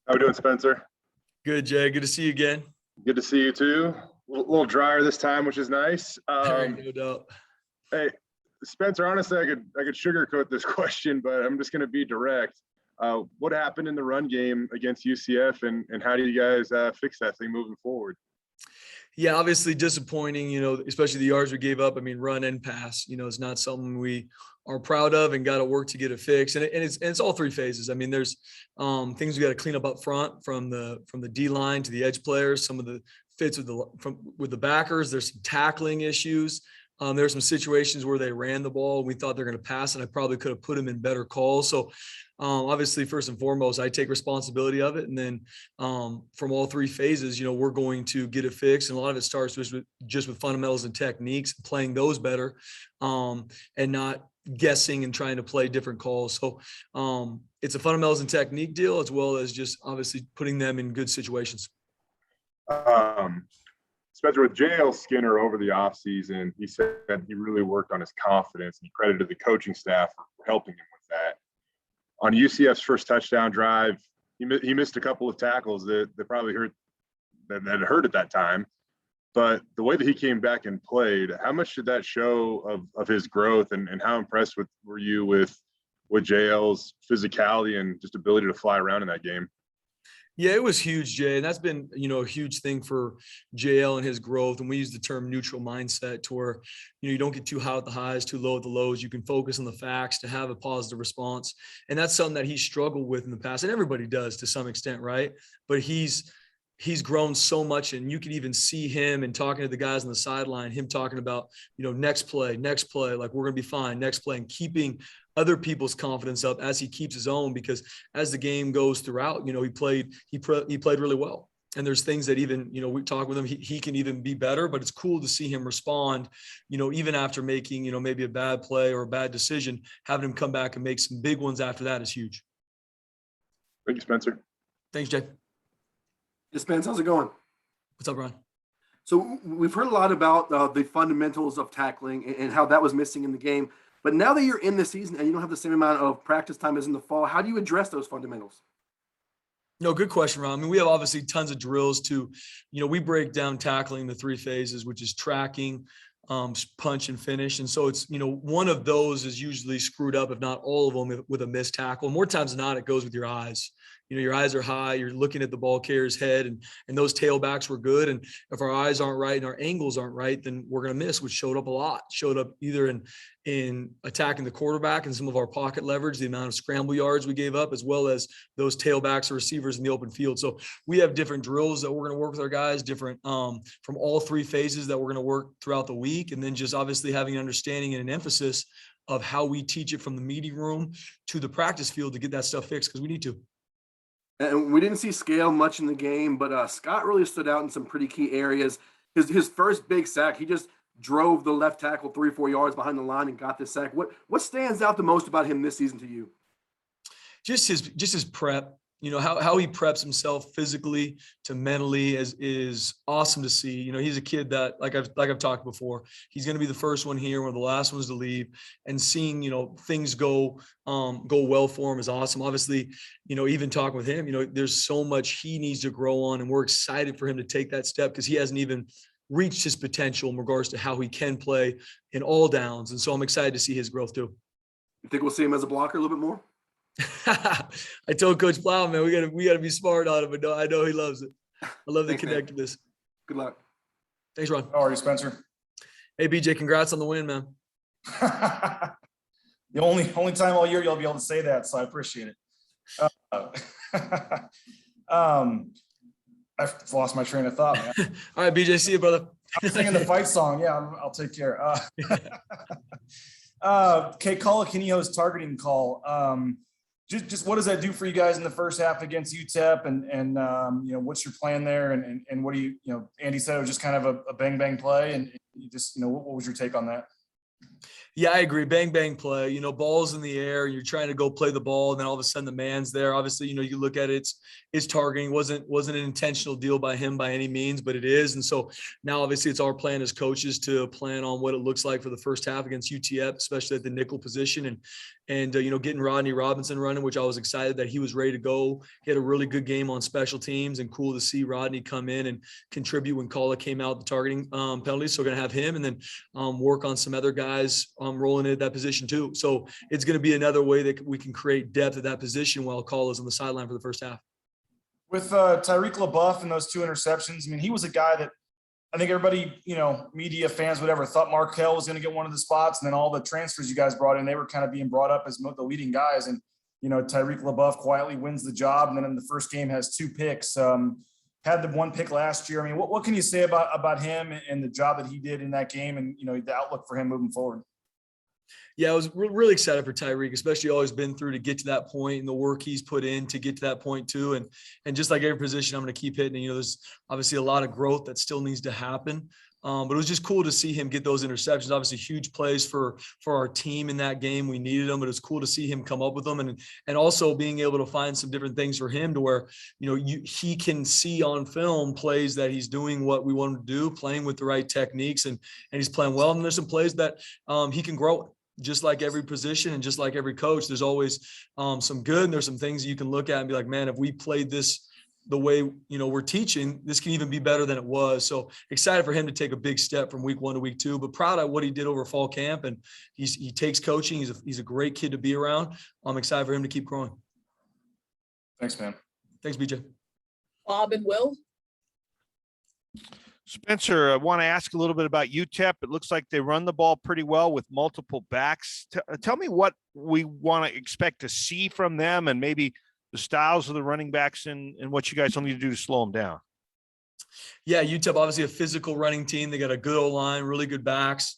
How we doing, Spencer? Good, Jay. Good to see you again. Good to see you too. A little drier this time, which is nice. No doubt. Hey, Spencer, honestly, I could sugarcoat this question, but I'm just going to be direct. What happened in the run game against UCF, and how do you guys fix that thing moving forward? Yeah, obviously disappointing, especially the yards we gave up. I mean, run and pass, it's not something we are proud of and got to work to get it fixed. And it's all three phases. I mean, there's things we got to clean up front from the D line to the edge players, some of the fits with the backers. There's some tackling issues. There's some situations where they ran the ball. We thought they're going to pass, and I probably could have put them in better calls. So obviously, first and foremost, I take responsibility of it. And then from all three phases, we're going to get it fixed. And a lot of it starts just with fundamentals and techniques, playing those better, and not guessing and trying to play different calls. So it's a fundamentals and technique deal, as well as just obviously putting them in good situations. Spencer, with JL Skinner over the offseason, he said he really worked on his confidence, and he credited the coaching staff for helping him with that. On UCF's first touchdown drive, he missed a couple of tackles that probably hurt at that time. But the way that he came back and played, how much did that show of his growth, and how impressed were you with JL's physicality and just ability to fly around in that game? Yeah, it was huge, Jay. And that's been, a huge thing for JL and his growth. And we use the term neutral mindset to where, you don't get too high at the highs, too low at the lows. You can focus on the facts to have a positive response. And that's something that he struggled with in the past. And everybody does to some extent, right? But he's grown so much, and you can even see him and talking to the guys on the sideline, him talking about, next play, like we're going to be fine, next play, and keeping other people's confidence up as he keeps his own, because as the game goes throughout, he played really well. And there's things that even, we talk with him, he can even be better, but it's cool to see him respond, even after making, maybe a bad play or a bad decision, having him come back and make some big ones after that is huge. Thank you, Spencer. Thanks, Jay. Hey, Spence, how's it going? What's up, Ron? So we've heard a lot about the fundamentals of tackling and how that was missing in the game. But now that you're in the season and you don't have the same amount of practice time as in the fall, how do you address those fundamentals? No, good question, Ron. I mean, we have obviously tons of drills to, we break down tackling the three phases, which is tracking, punch, and finish. And so it's, one of those is usually screwed up, if not all of them, with a missed tackle. More times than not, it goes with your eyes. Your eyes are high, you're looking at the ball carrier's head, and those tailbacks were good. And if our eyes aren't right and our angles aren't right, then we're going to miss, which showed up a lot. Showed up either in attacking the quarterback and some of our pocket leverage, the amount of scramble yards we gave up, as well as those tailbacks or receivers in the open field. So we have different drills that we're going to work with our guys, different from all three phases that we're going to work throughout the week. And then just obviously having an understanding and an emphasis of how we teach it from the meeting room to the practice field to get that stuff fixed, because we need to. And we didn't see Scale much in the game, but Scott really stood out in some pretty key areas. His first big sack, he just drove the left tackle 3-4 yards behind the line and got the sack. What stands out the most about him this season to you? Just his prep. How he preps himself physically to mentally is awesome to see. He's a kid that, like I've talked before, he's going to be the first one here, one of the last ones to leave, and seeing, things go well for him is awesome. Obviously, even talking with him, there's so much he needs to grow on, and we're excited for him to take that step, because he hasn't even reached his potential in regards to how he can play in all downs. And so I'm excited to see his growth too. You think we'll see him as a blocker a little bit more? I told Coach Plowman, we gotta be smart on him, but I know he loves it. I love the connectedness. Good luck. Thanks, Ron. How are you, Spencer? Hey, BJ, congrats on the win, man. The only time all year you'll be able to say that, so I appreciate it. I've lost my train of thought, man. All right, BJ, see you, brother. I'm singing the fight song. Yeah, I'll take care. Okay, Colaquinio's targeting call. Just what does that do for you guys in the first half against UTEP, and what's your plan there, and what do you Andy said it was just kind of a bang play, and you just what was your take on that? Yeah, I agree. Bang, bang play, balls in the air, and you're trying to go play the ball. And then all of a sudden the man's there. Obviously, you look at it, it's targeting wasn't an intentional deal by him by any means, but it is. And so now obviously it's our plan as coaches to plan on what it looks like for the first half against UTEP, especially at the nickel position. And getting Rodney Robinson running, which I was excited that he was ready to go. He had a really good game on special teams, and cool to see Rodney come in and contribute when Kala came out the targeting penalties. So we're going to have him, and then work on some other guys rolling into that position too. So it's going to be another way that we can create depth at that position while Kala's on the sideline for the first half. With Tyrique Laubeouf and those 2 interceptions, I mean, he was a guy that I think everybody, media fans, whatever, thought Markel was going to get one of the spots. And then all the transfers you guys brought in, they were kind of being brought up as the leading guys. And, Tyrique Laubeouf quietly wins the job. And then in the first game has 2 picks, had the 1 pick last year. I mean, what can you say about him and the job that he did in that game and, the outlook for him moving forward? Yeah, I was really excited for Tyrique, especially always been through to get to that point and the work he's put in to get to that point too. And just like every position, I'm going to keep hitting. There's obviously a lot of growth that still needs to happen. But it was just cool to see him get those interceptions. Obviously, huge plays for our team in that game. We needed them, but it's cool to see him come up with them, and also being able to find some different things for him to where he can see on film plays that he's doing what we want him to do, playing with the right techniques, and he's playing well. And there's some plays that he can grow. Just like every position and just like every coach, there's always some good, and there's some things you can look at and be like, man, if we played this the way, we're teaching, this can even be better than it was. So excited for him to take a big step from week 1 to week 2, but proud of what he did over fall camp. And he takes coaching. He's a great kid to be around. I'm excited for him to keep growing. Thanks, man. Thanks, BJ. Bob and Will. Spencer, I want to ask a little bit about UTEP. It looks like they run the ball pretty well with multiple backs. Tell me what we want to expect to see from them, and maybe the styles of the running backs and what you guys will need to do to slow them down. Yeah, UTEP, obviously a physical running team. They got a good O-line, really good backs,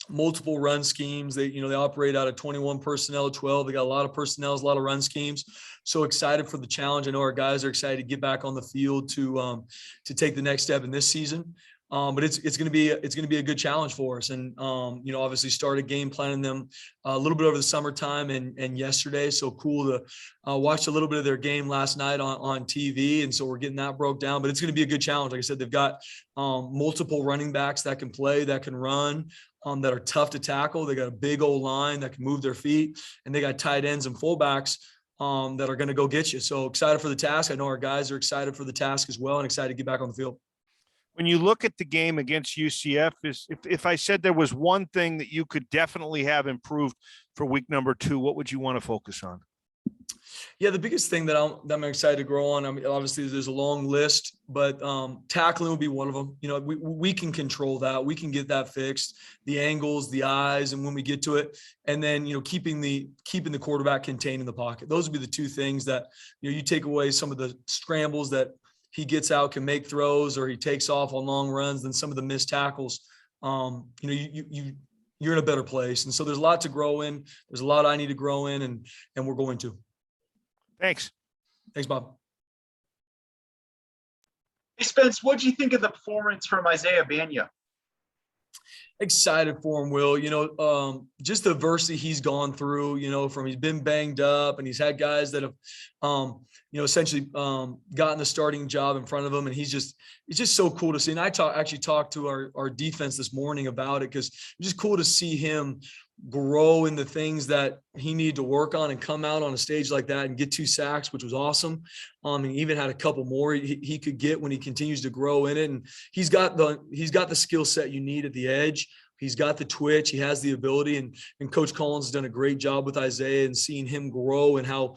multiple run schemes. They operate out of 21 personnel, 12. They got a lot of personnel, a lot of run schemes. So excited for the challenge. I know our guys are excited to get back on the field to take the next step in this season. But it's going to be a good challenge for us. And, obviously started game planning them a little bit over the summertime and yesterday. So cool to watch a little bit of their game last night on TV. And so we're getting that broke down, but it's going to be a good challenge. Like I said, they've got multiple running backs that can play, that can run, that are tough to tackle. They got a big old line that can move their feet, and they got tight ends and fullbacks that are going to go get you. So excited for the task. I know our guys are excited for the task as well, and excited to get back on the field. When you look at the game against UCF, if I said there was one thing that you could definitely have improved for week number 2, what would you want to focus on? Yeah, the biggest thing that I'm excited to grow on, I mean, obviously there's a long list, but tackling will be one of them. We can control that. We can get that fixed, the angles, the eyes, and when we get to it, and then, keeping the quarterback contained in the pocket. Those would be the 2 things that, you take away some of the scrambles that he gets out, can make throws, or he takes off on long runs, then some of the missed tackles, you're in a better place. And so there's a lot to grow in. There's a lot I need to grow in, and we're going to. Thanks. Thanks, Bob. Hey, Spence, what do you think of the performance from Isaiah Bagnah? Excited for him, Will. Just the adversity he's gone through, from he's been banged up, and he's had guys that have, essentially gotten the starting job in front of him. And it's just so cool to see. And I actually talked to our defense this morning about it, because it's just cool to see him grow in the things that he needed to work on and come out on a stage like that and get 2 sacks, which was awesome. And he even had a couple more he could get when he continues to grow in it. And he's got the skill set you need at the edge. He's got the twitch. He has the ability, and Coach Collins has done a great job with Isaiah and seeing him grow, and how,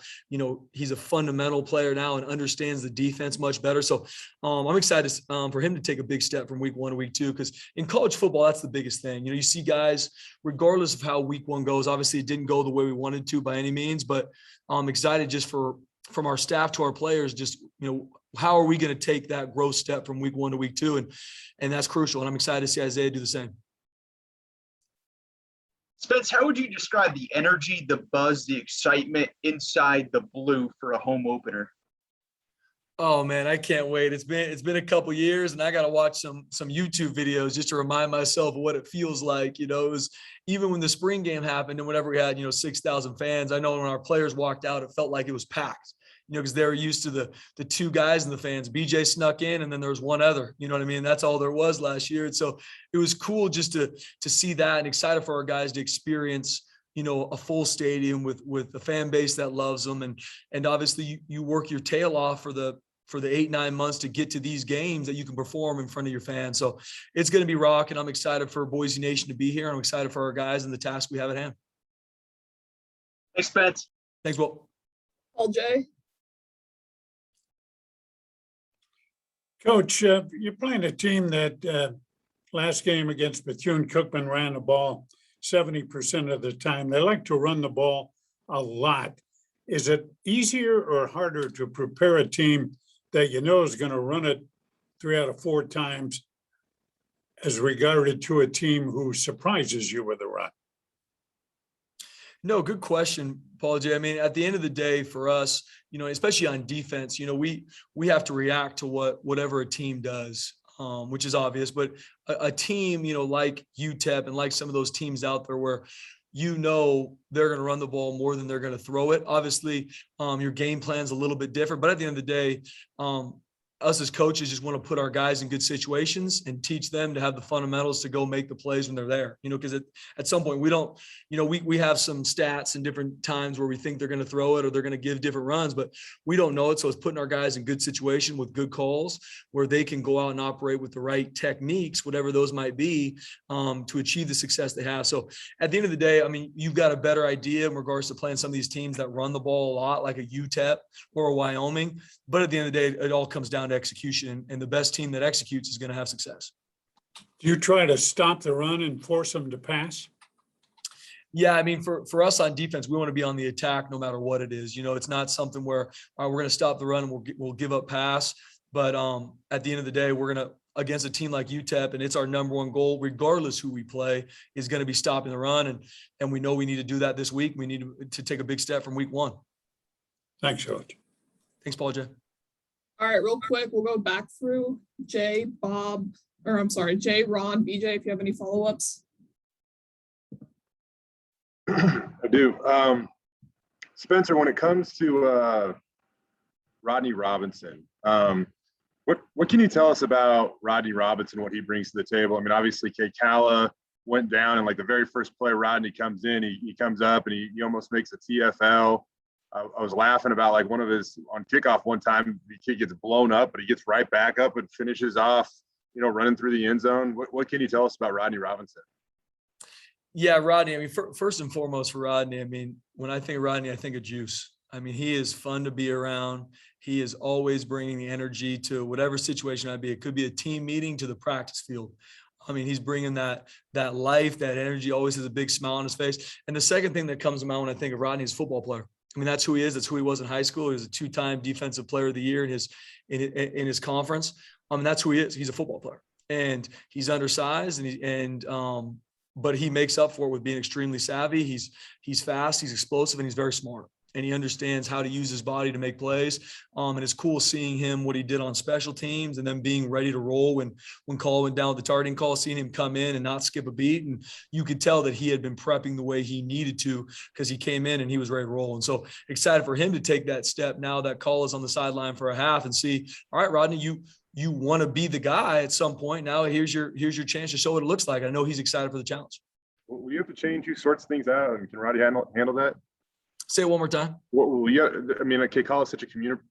he's a fundamental player now and understands the defense much better. So I'm excited for him to take a big step from week 1 to week 2, because in college football, that's the biggest thing. You see guys, regardless of how week 1 goes, obviously it didn't go the way we wanted to by any means, but I'm excited just from our staff to our players, just, how are we going to take that growth step from week 1 to week 2? And that's crucial. And I'm excited to see Isaiah do the same. Spence, how would you describe the energy, the buzz, the excitement inside the blue for a home opener? Oh man, I can't wait. It's been a couple years and I got to watch some YouTube videos just to remind myself of what it feels like. It was even when the spring game happened and whenever we had, 6,000 fans, I know when our players walked out, it felt like it was packed, because they were used to the two guys in the fans. BJ snuck in and then there was one other, you know what I mean? That's all there was last year. And so it was cool just to see that, and excited for our guys to experience, a full stadium with the fan base that loves them. And obviously you work your tail off for the 8-9 months to get to these games that you can perform in front of your fans. So it's going to be rocking. I'm excited for Boise Nation to be here. I'm excited for our guys and the task we have at hand. Thanks, Spence. Thanks, Will. Paul J. Coach, you're playing a team that last game against Bethune-Cookman ran the ball 70% of the time. They like to run the ball a lot. Is it easier or harder to prepare a team that is going to run it 3 out of 4 times as regarded to a team who surprises you with a run? No, good question, Paul J. I mean, at the end of the day, for us, especially on defense, we have to react to whatever a team does, which is obvious. But a team, like UTEP and like some of those teams out there where they're going to run the ball more than they're going to throw it. Obviously, your game plan's a little bit different, but at the end of the day, us as coaches just want to put our guys in good situations and teach them to have the fundamentals to go make the plays when they're there, because at some point we don't, we have some stats and different times where we think they're going to throw it or they're going to give different runs, but we don't know it. So it's putting our guys in good situation with good calls where they can go out and operate with the right techniques, whatever those might be, to achieve the success they have. So at the end of the day, I mean, you've got a better idea in regards to playing some of these teams that run the ball a lot, like a UTEP or a Wyoming. But at the end of the day, it all comes down to execution, and the best team that executes is going to have success. Do you try to stop the run and force them to pass? Yeah, I mean, for us on defense, we want to be on the attack no matter what it is. It's not something where we're going to stop the run and we'll give up pass. But at the end of the day, we're going to, against a team like UTEP, and it's our number one goal, regardless who we play, is going to be stopping the run. And we know we need to do that this week. We need to take a big step from week 1. Thanks, Coach. Thanks, Paul J. All right, real quick, we'll go back through Jay, Ron, BJ, if you have any follow-ups. I do. Spencer, when it comes to Rodney Robinson, what can you tell us about Rodney Robinson, what he brings to the table? I mean, obviously, Kala went down, and like the very first play Rodney comes in, he comes up and he almost makes a TFL. I was laughing about like one of his on kickoff one time, the kid gets blown up, but he gets right back up and finishes off, running through the end zone. What can you tell us about Rodney Robinson? Yeah, Rodney. I mean, first and foremost for Rodney, I mean, when I think of Rodney, I think of juice. I mean, he is fun to be around. He is always bringing the energy to whatever situation I'd be. It could be a team meeting to the practice field. I mean, he's bringing that life, that energy, always has a big smile on his face. And the second thing that comes to mind when I think of Rodney is football player. I mean, that's who he is. That's who he was in high school. He was a 2-time defensive player of the year in his conference. That's who he is. He's a football player, and he's undersized, but he makes up for it with being extremely savvy. He's fast, he's explosive, and he's very smart. And he understands how to use his body to make plays. And it's cool seeing him, what he did on special teams, and then being ready to roll when call went down with the targeting call, seeing him come in and not skip a beat. And you could tell that he had been prepping the way he needed to, because he came in and he was ready to roll. And so excited for him to take that step now that call is on the sideline for a half and see, all right, Rodney, you want to be the guy at some point. Now here's your chance to show what it looks like. I know he's excited for the challenge. Will you have to change who sorts things out? And can Rodney handle that? Say it one more time. Well, yeah, I mean, like Kala is such a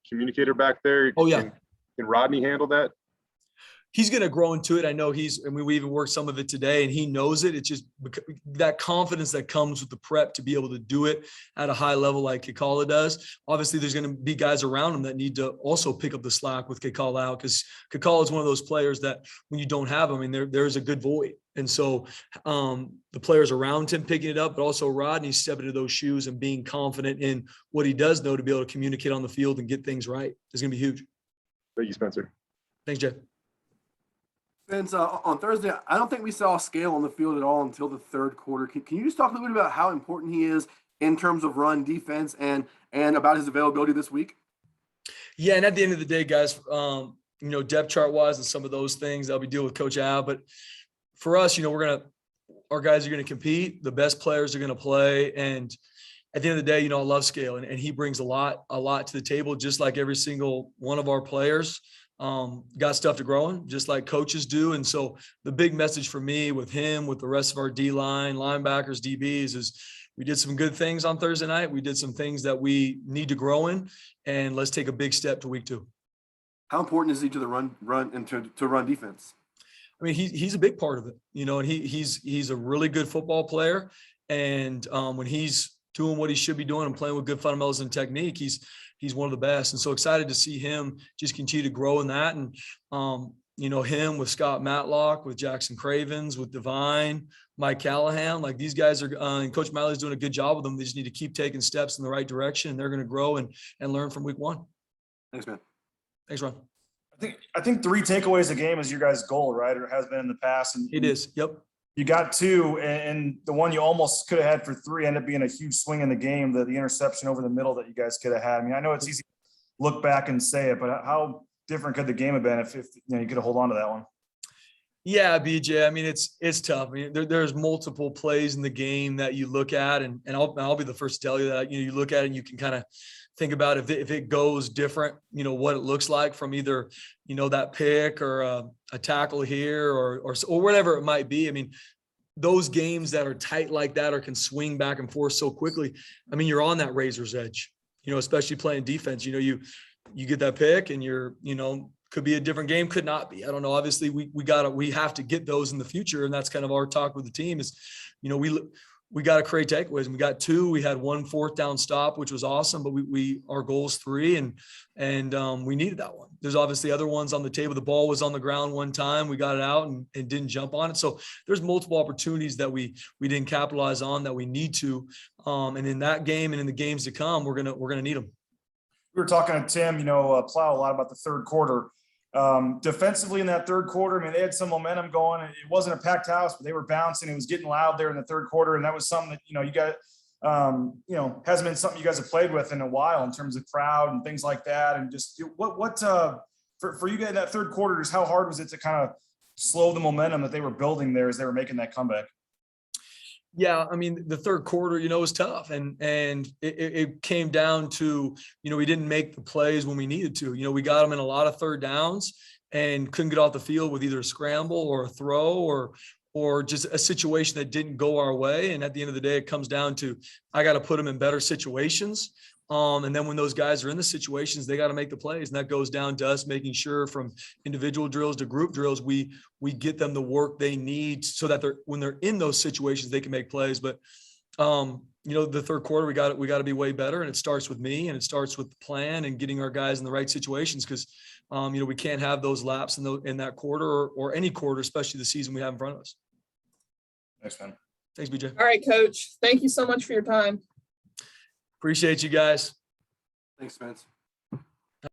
communicator back there. Oh, yeah. Can Rodney handle that? He's going to grow into it. I know we even worked some of it today, and he knows it. It's just that confidence that comes with the prep to be able to do it at a high level like Kala does. Obviously, there's going to be guys around him that need to also pick up the slack with Kala out, because Kala is one of those players that when you don't have him, I mean, there's a good void. And so the players around him picking it up, but also Rodney stepping into those shoes and being confident in what he does know to be able to communicate on the field and get things right is going to be huge. Thank you, Spencer. Thanks, Jay. Vince, on Thursday, I don't think we saw Scale on the field at all until the third quarter. Can you just talk a little bit about how important he is in terms of run defense and about his availability this week? Yeah, and at the end of the day, guys, depth chart wise and some of those things, I'll be dealing with Coach Al. But for us, our guys are gonna compete. The best players are gonna play, and at the end of the day, I love Scale, and he brings a lot to the table, just like every single one of our players. Got stuff to grow in, just like coaches do. And so the big message for me with him, with the rest of our D line, linebackers, DBs, is we did some good things on Thursday night. We did some things that we need to grow in, and let's take a big step to week 2. How important is he to the run and to run defense? I mean, he's a big part of it, and he's a really good football player. And when he's doing what he should be doing and playing with good fundamentals and technique, he's one of the best. And so excited to see him just continue to grow in that. And, him with Scott Matlock, with Jackson Cravens, with Divine, Mike Callahan, like these guys are, and Coach Miley's doing a good job with them. They just need to keep taking steps in the right direction, and they're going to grow and learn from week 1. Thanks, man. Thanks, Ron. I think 3 takeaways a game is your guys' goal, right? Or has been in the past. And it is. Yep. You got 2, and the one you almost could have had for 3 ended up being a huge swing in the game, the interception over the middle that you guys could have had. I mean, I know it's easy to look back and say it, but how different could the game have been if you could have hold on to that one? Yeah, BJ. I mean, it's tough. I mean, there's multiple plays in the game that you look at, and I'll be the first to tell you that, you look at it and you can kind of think about if it goes different, what it looks like from either, that pick or a tackle here or whatever it might be. I mean, those games that are tight like that or can swing back and forth so quickly. I mean, you're on that razor's edge, especially playing defense. You get that pick and you're, could be a different game, could not be. I don't know. Obviously, we have to get those in the future, and that's kind of our talk with the team is, we got to create takeaways, and we got 2. We had 1 4th down stop, which was awesome, but our goal is 3, and we needed that one. There's obviously other ones on the table. The ball was on the ground one time. We got it out and didn't jump on it. So there's multiple opportunities that we didn't capitalize on that we need to. And in that game and in the games to come, we're gonna need them. We were talking to Tim, Plow a lot about the third quarter. Defensively in that third quarter, I mean, they had some momentum going. It wasn't a packed house, but they were bouncing. It was getting loud there in the third quarter. And that was something that, you got, hasn't been something you guys have played with in a while in terms of crowd and things like that. And just for you guys in that third quarter, just how hard was it to kind of slow the momentum that they were building there as they were making that comeback? Yeah, I mean, the third quarter, was tough, and it came down to, we didn't make the plays when we needed to. We got them in a lot of third downs and couldn't get off the field with either a scramble or a throw or just a situation that didn't go our way. And at the end of the day, it comes down to, I got to put them in better situations. And then when those guys are in the situations, they got to make the plays. And that goes down to us making sure from individual drills to group drills, we get them the work they need so that when they're in those situations, they can make plays. But, the third quarter, we got to be way better. And it starts with me, and it starts with the plan and getting our guys in the right situations. Cause, we can't have those laps in that quarter or any quarter, especially the season we have in front of us. Thanks, man. Thanks, BJ. All right, Coach. Thank you so much for your time. Appreciate you guys. Thanks, Spence.